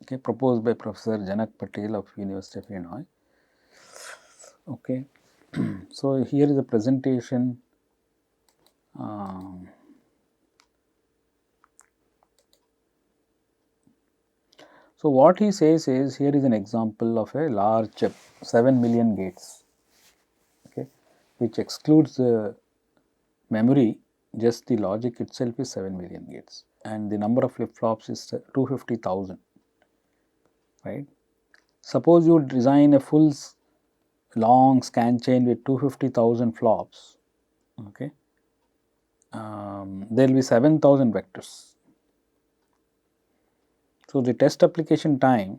okay, proposed by Professor Janak Patel of University of Illinois. Okay. So, here is a presentation. So, what he says is, here is an example of a large chip, 7 million gates, okay, which excludes the memory, just the logic itself is 7 million gates, and the number of flip-flops is 250,000, right. Suppose you design a full long scan chain with 250,000 flops, okay, there will be 7,000 vectors. So, the test application time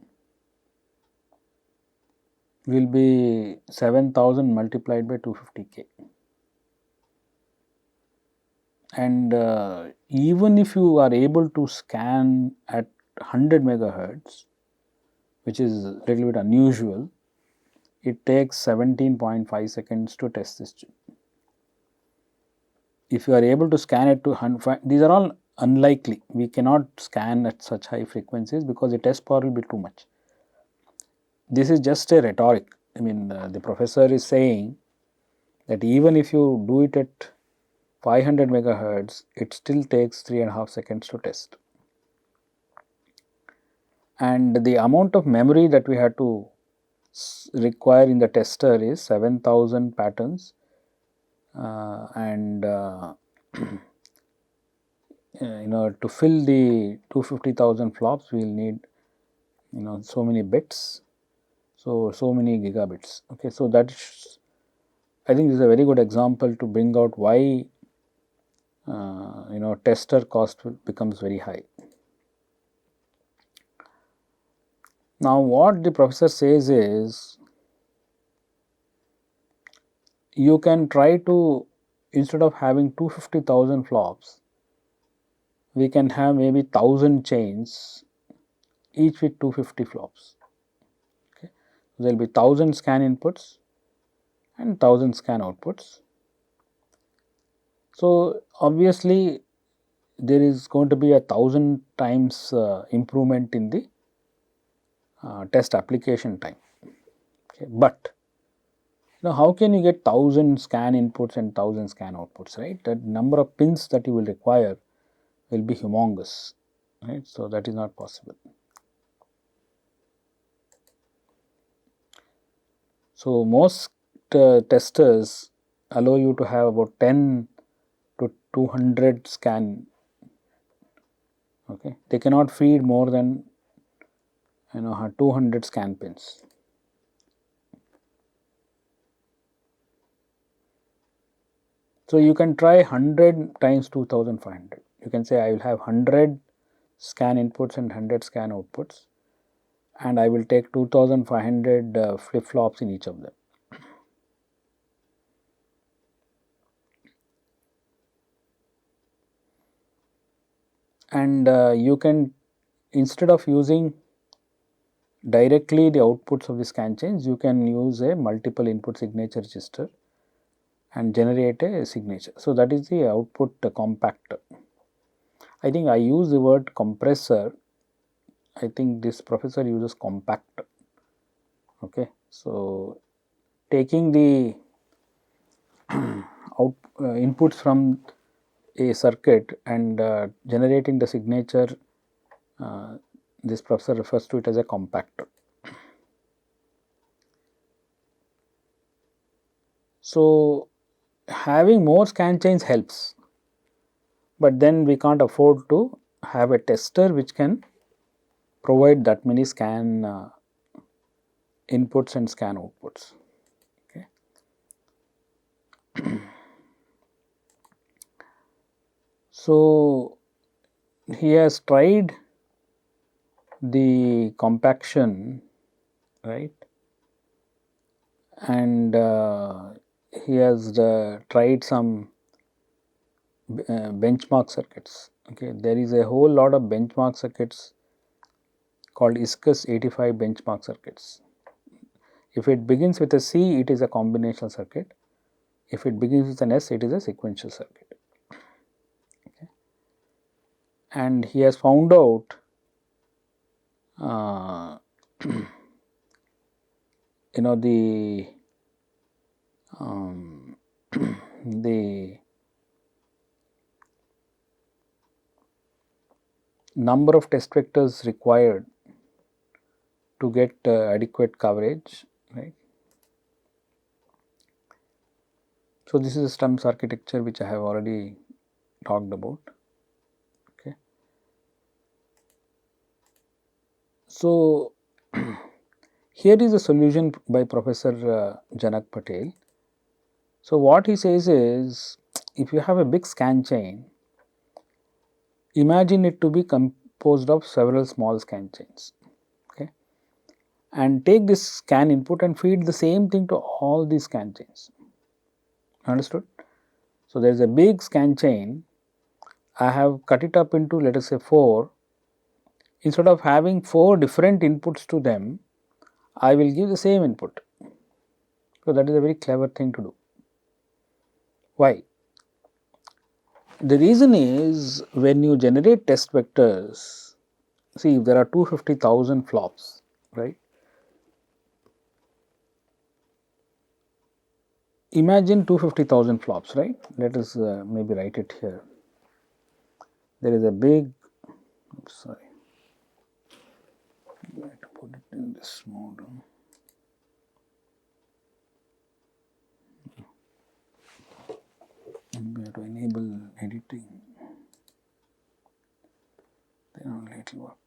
will be 7,000 multiplied by 250k, and even if you are able to scan at 100 megahertz, which is a little bit unusual, it takes 17.5 seconds to test this chip. If you are able to scan it to 100, these are all unlikely, we cannot scan at such high frequencies because the test power will be too much. This is just a rhetoric. I mean, the professor is saying that even if you do it at 500 megahertz, it still takes 3.5 seconds to test. And the amount of memory that we have to require in the tester is 7,000 patterns, and to fill the 250,000 flops, we will need so many bits, so many gigabits. Okay, so that is, I think, this is a very good example to bring out why tester cost becomes very high. Now, what the professor says is, you can try to, instead of having 250,000 flops, we can have maybe 1000 chains, each with 250 flops. Okay. There will be 1000 scan inputs and 1000 scan outputs. So, obviously, there is going to be a 1000 times improvement in the test application time. Okay. But how can you get 1000 scan inputs and 1000 scan outputs, right? The number of pins that you will require will be humongous, right. So, that is not possible. So, most testers allow you to have about 10 to 200 scan, okay. They cannot feed more than 200 scan pins. So, you can try 100 times 2500. You can say I will have 100 scan inputs and 100 scan outputs, and I will take 2500 flip flops in each of them. And you can, instead of using directly the outputs of the scan chains, you can use a multiple input signature register and generate a signature. So, that is the output compactor. I think I use the word compressor, I think this professor uses compactor. Okay. So, taking the inputs from a circuit and generating the signature, this professor refers to it as a compactor. So, having more scan chains helps, but then we can't afford to have a tester which can provide that many scan inputs and scan outputs. Okay. So, he has tried the compaction, right, and he has tried some benchmark circuits. Okay. There is a whole lot of benchmark circuits called ISCUS 85 benchmark circuits. If it begins with a C, it is a combinational circuit. If it begins with an S, it is a sequential circuit. Okay. And he has found out uh, you know, the number of test vectors required to get adequate coverage, right. So, this is a STEMS architecture which I have already talked about. Okay. So, here is a solution by Professor Janak Patel. So, what he says is, if you have a big scan chain, imagine it to be composed of several small scan chains, okay, and take this scan input and feed the same thing to all these scan chains. Understood? So, there is a big scan chain. I have cut it up into, let us say, 4. Instead of having 4 different inputs to them, I will give the same input. So, that is a very clever thing to do. Why? The reason is, when you generate test vectors, see, if there are 250,000 flops, right. Imagine 250,000 flops, right. Let us maybe write it here. There is a big, sorry, I have to put it in this mode. We have to enable editing, then only it will work.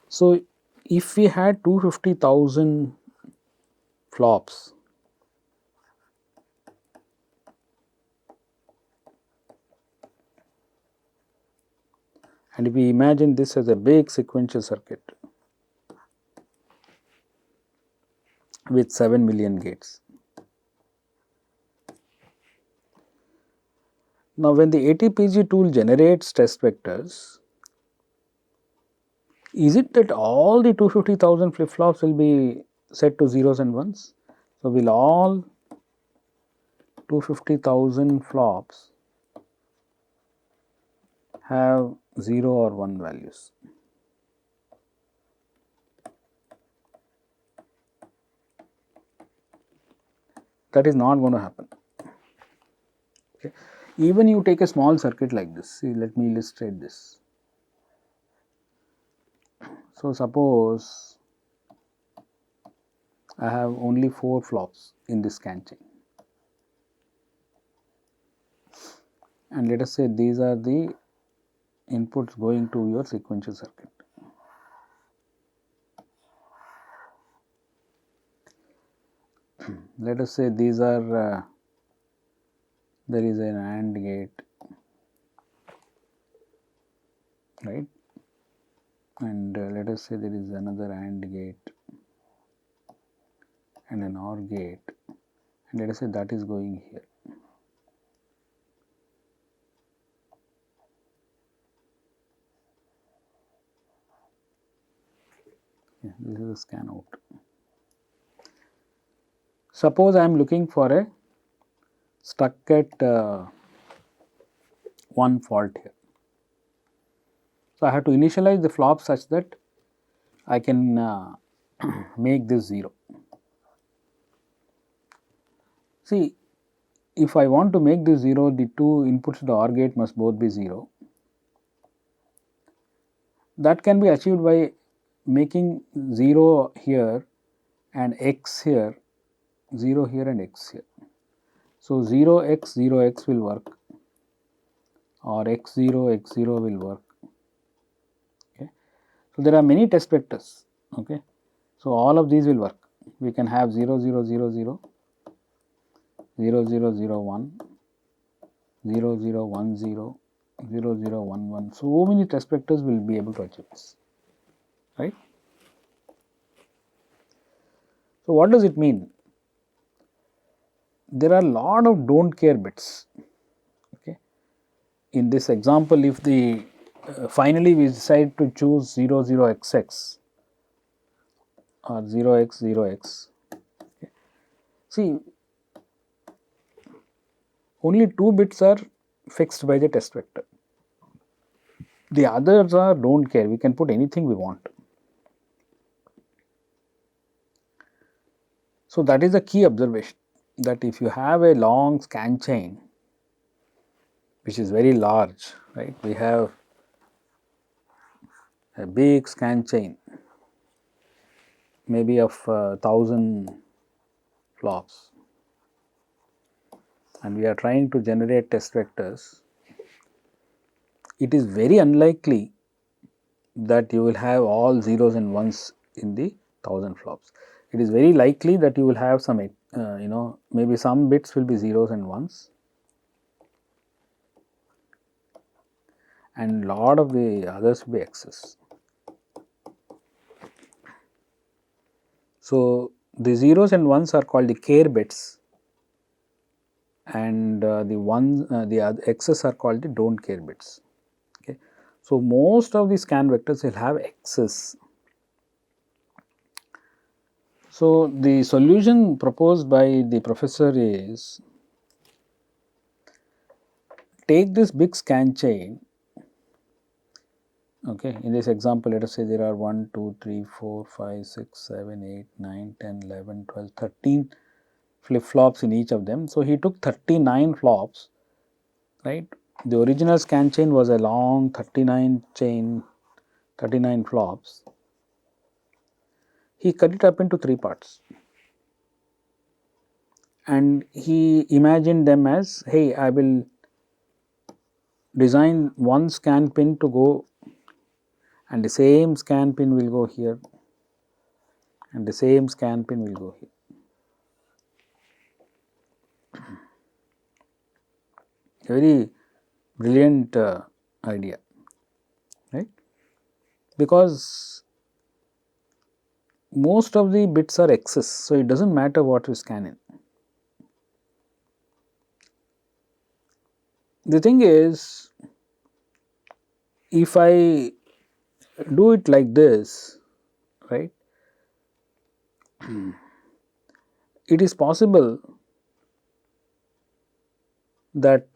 So, if we had 250,000 flops, and if we imagine this as a big sequential circuit with 7 million gates. Now, when the ATPG tool generates test vectors, is it that all the 250,000 flip flops will be set to zeros and ones? So, will all 250,000 flops have 0 or 1 values? That is not going to happen. Okay. Even you take a small circuit like this, see, let me illustrate this. So, suppose I have only 4 flops in this scan chain, and let us say these are the inputs going to your sequential circuit. Let us say these are there is an AND gate, right, and let us say there is another AND gate and an OR gate, and let us say that is going here. Yeah, this is a scan out. Suppose I am looking for a stuck at 1 fault here. So, I have to initialize the flop such that I can make this 0. See, if I want to make this 0, the 2 inputs to the OR gate must both be 0. That can be achieved by making 0 here and x here, 0 here and x here. So, 0x will work, or x0 will work. Okay. So, there are many test vectors. Okay. So, all of these will work. We can have 0 0 0 0, 0 0 0 1, 0 0 1 0, 0 0 1 1. So many test vectors will be able to achieve this, right. So, what does it mean? There are a lot of don't care bits. Okay. in this example, if the finally we decide to choose 00XX or 0x0x, see, only 2 bits are fixed by the test vector. The others are don't care, we can put anything we want. So, that is the key observation, that if you have a long scan chain which is very large, right, we have a big scan chain maybe of 1000 flops, and we are trying to generate test vectors, it is very unlikely that you will have all zeros and ones in the 1000 flops. It is very likely that you will have some maybe some bits will be zeros and ones, and lot of the others will be X's. So, the zeros and ones are called the care bits, and the other X's are called the don't care bits. Okay. So, most of the scan vectors will have X's. So, the solution proposed by the professor is, take this big scan chain. Okay. In this example, let us say there are 1, 2, 3, 4, 5, 6, 7, 8, 9, 10, 11, 12, 13 flip flops in each of them. So, he took 39 flops, right. The original scan chain was a long 39 flops. He cut it up into 3 parts, and he imagined them as, hey, I will design one scan pin to go, and the same scan pin will go here, and the same scan pin will go here. A very brilliant idea, right? Because most of the bits are X's, so it does not matter what you scan in. The thing is, if I do it like this, right, it is possible that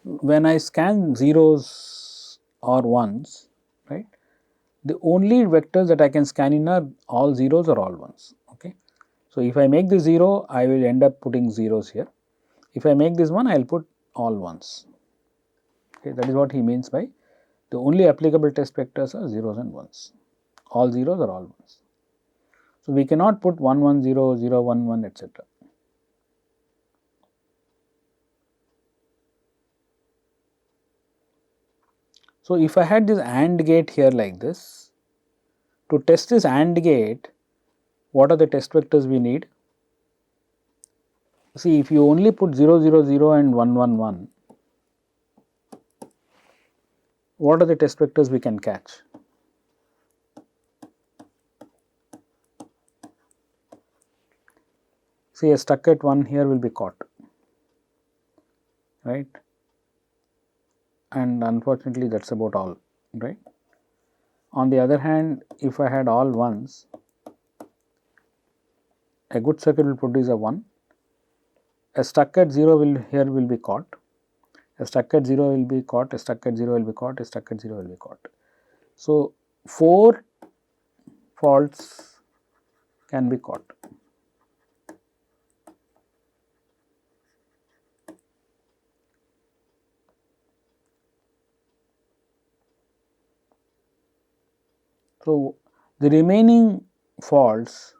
when I scan zeros or ones, right, the only vectors that I can scan in are all zeros or all ones. Okay. So, if I make this 0, I will end up putting zeros here. If I make this 1, I will put all ones. Okay. That is what he means by the only applicable test vectors are zeros and ones, all zeros or all ones. So, we cannot put 1 1 0 0 1 1 etc. So, if I had this AND gate here like this, to test this AND gate, what are the test vectors we need? See, if you only put 0 0 0 and 1 1 1, what are the test vectors we can catch? See, a stuck at 1 here will be caught, right, and unfortunately that is about all, right. On the other hand, if I had all ones, a good circuit will produce a 1, a stuck at 0 will be caught, a stuck at 0 will be caught, a stuck at 0 will be caught, a stuck at 0 will be caught. So, 4 faults can be caught. So, the remaining faults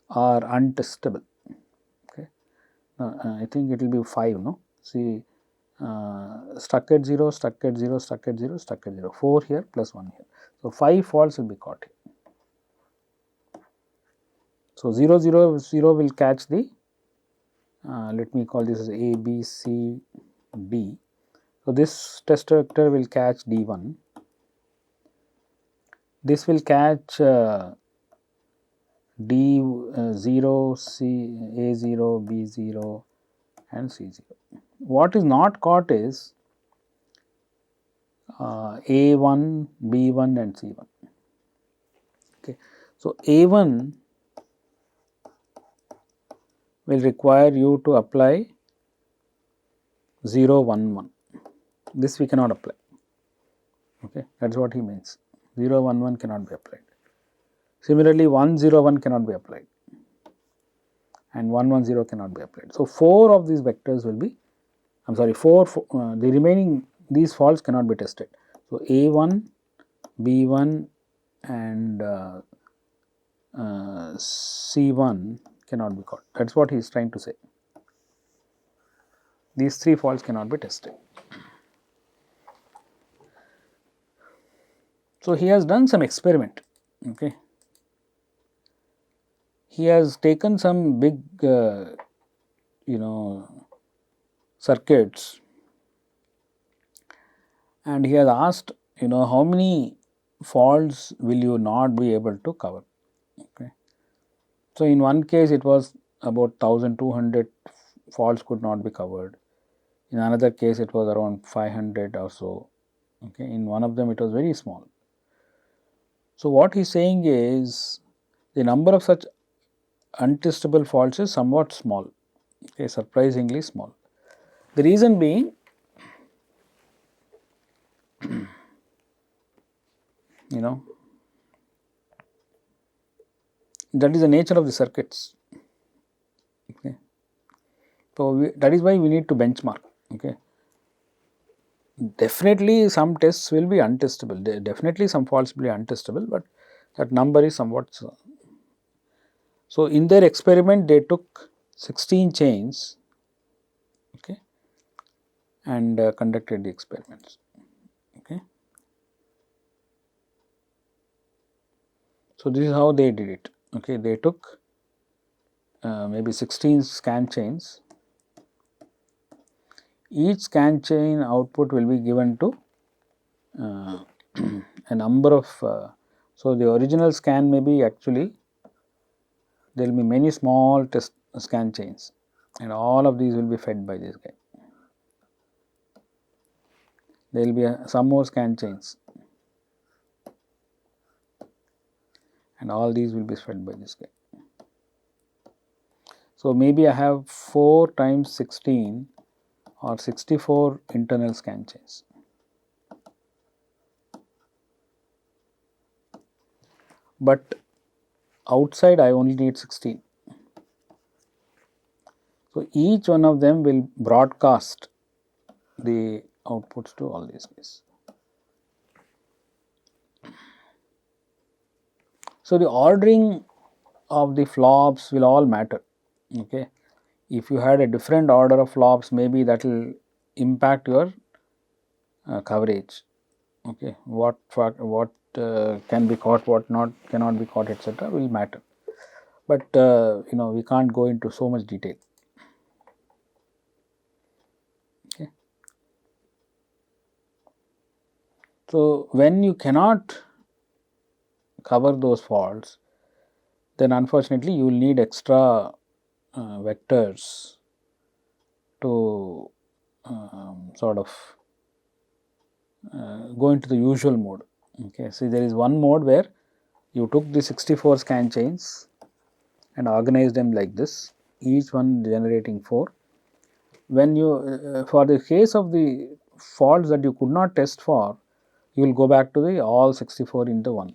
are untestable. Okay. I think it will be 5, no? See, stuck at 0, stuck at 0, stuck at 0, stuck at 0, 4 here plus 1 here. So, 5 faults will be caught here. So, 0 0 0 will catch the, let me call this as A, B, C, D. So, this test vector will catch D1, this will catch D0, A0, B0 and C0. What is not caught is A1, B1 and C1. Okay. So, A1 will require you to apply 0, 1, 1. This we cannot apply. Okay. That is what he means. 0, 1, 1 cannot be applied. Similarly, 1, 0, 1 cannot be applied and 1, 1, 0 cannot be applied. So, 4 of these vectors will be, I am sorry, 4, the remaining these faults cannot be tested. So, A1, B1 and C1 cannot be caught. That is what he is trying to say. These 3 faults cannot be tested. So, he has done some experiment. Okay. He has taken some big circuits and he has asked how many faults will you not be able to cover. Okay. So, in one case it was about 1200 faults could not be covered, in another case it was around 500 or so, okay. In one of them it was very small. So, what he is saying is the number of such untestable faults is somewhat small, okay, surprisingly small. The reason being that is the nature of the circuits. Okay. So, that is why we need to benchmark. Okay. Definitely some tests will be untestable, definitely some faults will be untestable, but that number is somewhat. So, in their experiment they took 16 chains, okay, and conducted the experiments. Okay. So, this is how they did it. Okay. They took maybe 16 scan chains. Each scan chain output will be given to a number of, so the original scan may be actually there will be many small test scan chains and all of these will be fed by this guy. There will be some more scan chains and all these will be fed by this guy. So, maybe I have 4 times 16 or 64 internal scan chains. But outside I only need 16. So, each one of them will broadcast the outputs to all these guys. So, the ordering of the flops will all matter. Okay. If you had a different order of flops, maybe that will impact your coverage. Okay. What can be caught, what not cannot be caught, etc. will matter. But we can't go into so much detail. Okay. So, when you cannot cover those faults, then unfortunately you will need extra vectors to sort of go into the usual mode. Okay. See, there is one mode where you took the 64 scan chains and organized them like this, each one generating 4. When you for the case of the faults that you could not test for, you will go back to the all 64 into 1.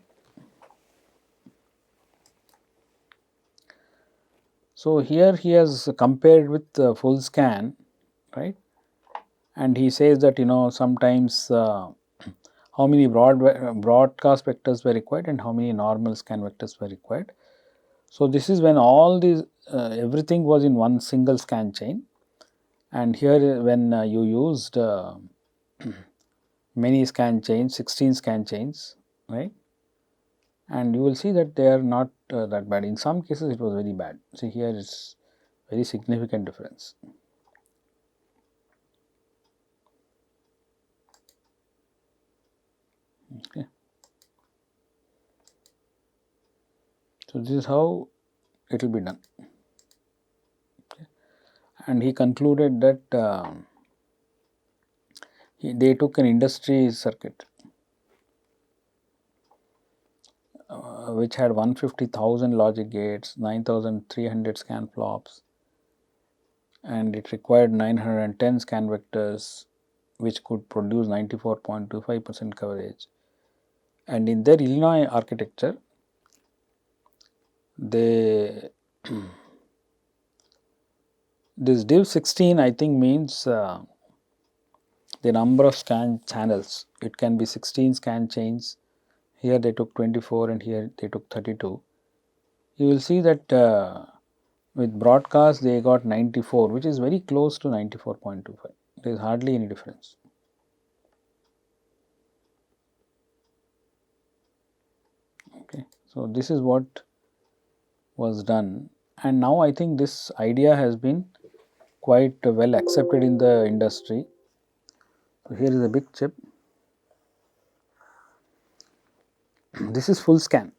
So, here he has compared with full scan, right, and he says that sometimes how many broadcast vectors were required and how many normal scan vectors were required. So, this is when all these everything was in one single scan chain, and here when you used many scan chains, 16 scan chains, right, and you will see that they are not that bad. In some cases it was very bad. See, here is very significant difference. Okay. So, this is how it will be done. Okay. And he concluded that they took an industry circuit which had 150,000 logic gates, 9,300 scan flops, and it required 910 scan vectors which could produce 94.25% coverage. And in their Illinois architecture, they this div 16 I think means the number of scan channels. It can be 16 scan chains. Here they took 24 and here they took 32. You will see that with broadcast they got 94, which is very close to 94.25. There is hardly any difference. Okay. So, this is what was done, and now I think this idea has been quite well accepted in the industry. So, here is a big chip. This is full scan.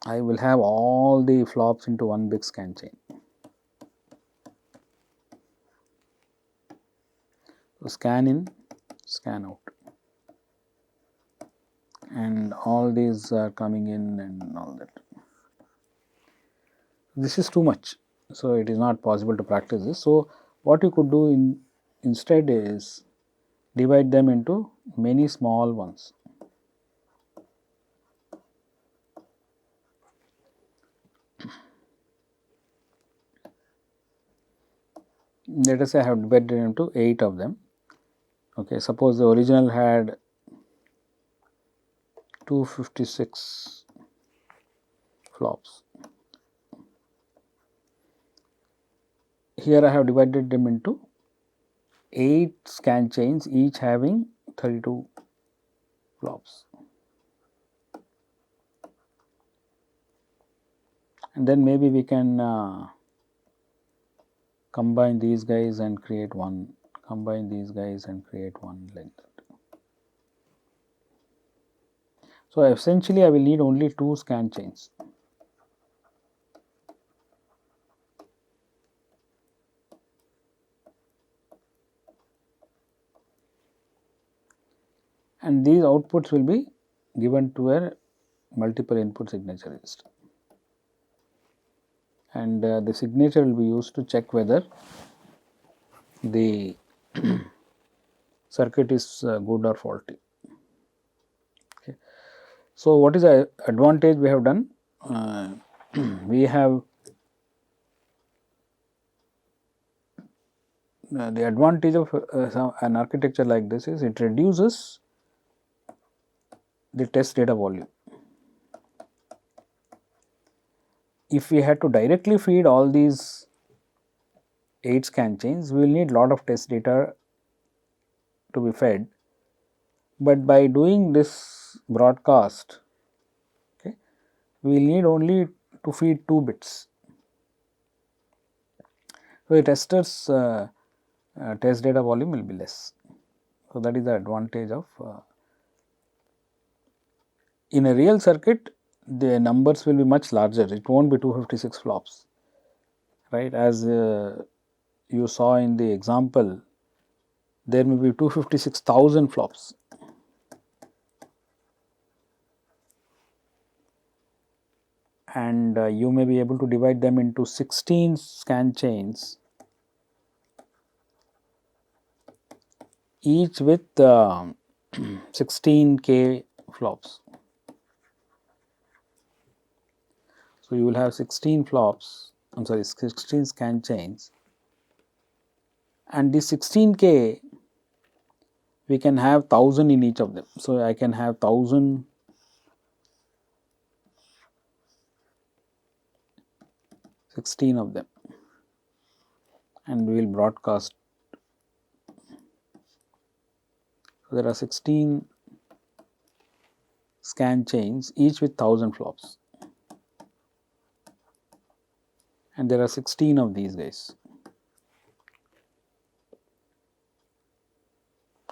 I will have all the flops into one big scan chain. So, scan in, scan out, and all these are coming in and all that. This is too much. So, it is not possible to practice this. So, what you could do instead is divide them into many small ones. Let us say I have divided into 8 of them. Okay, suppose the original had 256 flops. Here I have divided them into 8 scan chains, each having 32 flops. And then maybe we can combine these guys and create one, combine these guys and create one like that. So, essentially I will need only 2 scan chains. And these outputs will be given to a multiple input signature register. And the signature will be used to check whether the circuit is good or faulty. Okay. So, what is the advantage we have done? We have the advantage of an architecture like this is it reduces the test data volume. If we had to directly feed all these 8 scan chains, we will need lot of test data to be fed, but by doing this broadcast, okay, we will need only to feed 2 bits. So, the testers test data volume will be less. So, that is the advantage of in a real circuit, the numbers will be much larger. It will not be 256 flops, right. As you saw in the example, there may be 256,000 flops. And you may be able to divide them into 16 scan chains, each with 16K flops. So, you will have 16 flops, I am sorry 16 scan chains, and the 16K we can have 1000 in each of them. So, I can have 1000 16 of them, and we will broadcast. So, there are 16 scan chains, each with 1000 flops, and there are 16 of these guys.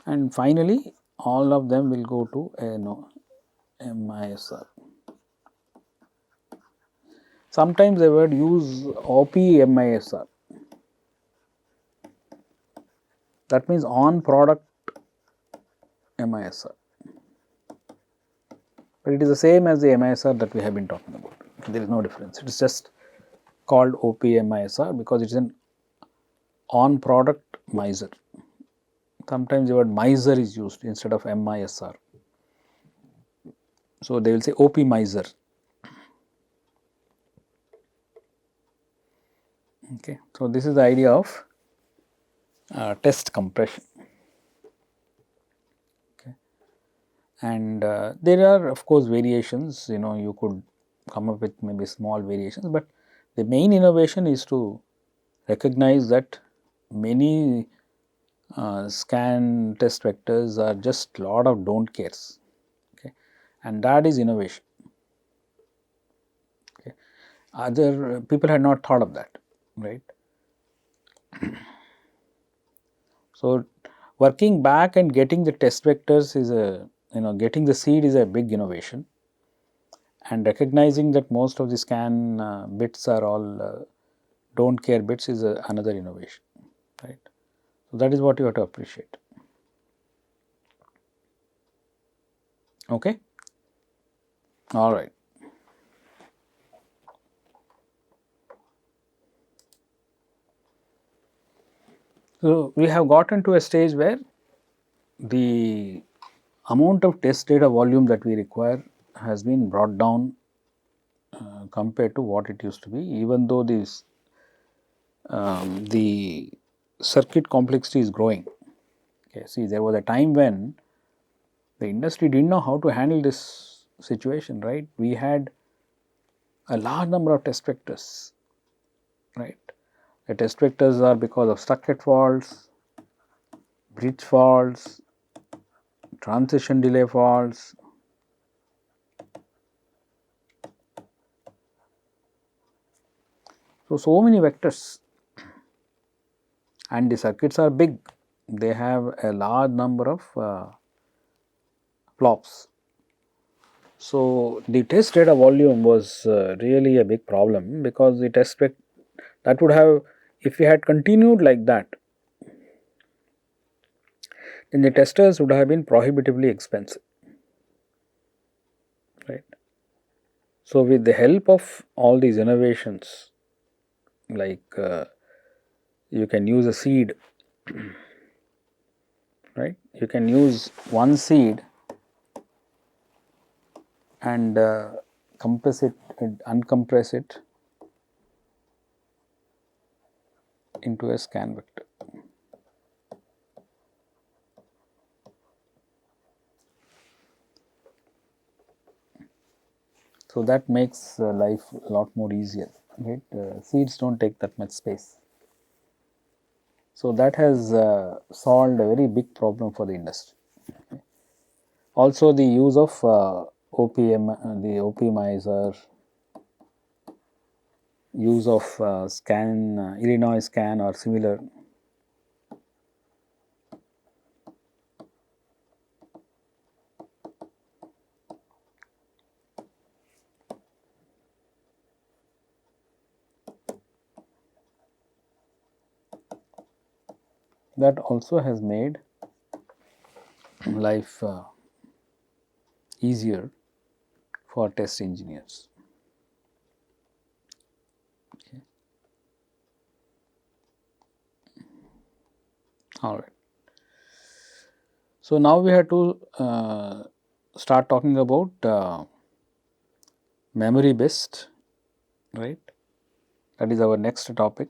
And finally, all of them will go to MISR. Sometimes they would use OPMISR, that means on product MISR, but it is the same as the MISR that we have been talking about. There is no difference. It is just called OPMISR because it is an on product miser. Sometimes the word miser is used instead of MISR. So, they will say OP miser. Okay. So, this is the idea of test compression. Okay. And there are of course variations, you could come up with maybe small variations, but the main innovation is to recognize that many scan test vectors are just lot of don't cares, okay, and that is innovation. Okay. Other people had not thought of that, right. So, working back and getting the test vectors is a, getting the seed is a big innovation, and recognizing that most of the scan bits are all don't care bits is another innovation, right. So, that is what you have to appreciate. Okay. All right. So, we have gotten to a stage where the amount of test data volume that we require has been brought down compared to what it used to be, even though the circuit complexity is growing. Okay. See, there was a time when the industry did not know how to handle this situation, right. We had a large number of test vectors, right. The test vectors are because of structured faults, bridge faults, transition delay faults. So many vectors, and the circuits are big, they have a large number of flops. So, the test data volume was really a big problem, because the test that would have, if we had continued like that, then the testers would have been prohibitively expensive, right. So, with the help of all these innovations, like you can use a seed, right, you can use one seed and compress it and uncompress it into a scan vector. So, that makes life a lot more easier, right. Seeds do not take that much space. So, that has solved a very big problem for the industry. Okay. Also, the use of OPM, the optimizer, use of scan, Illinois scan or similar, that also has made life easier for test engineers. Okay. All right. So, now we have to start talking about memory based, right. That is our next topic.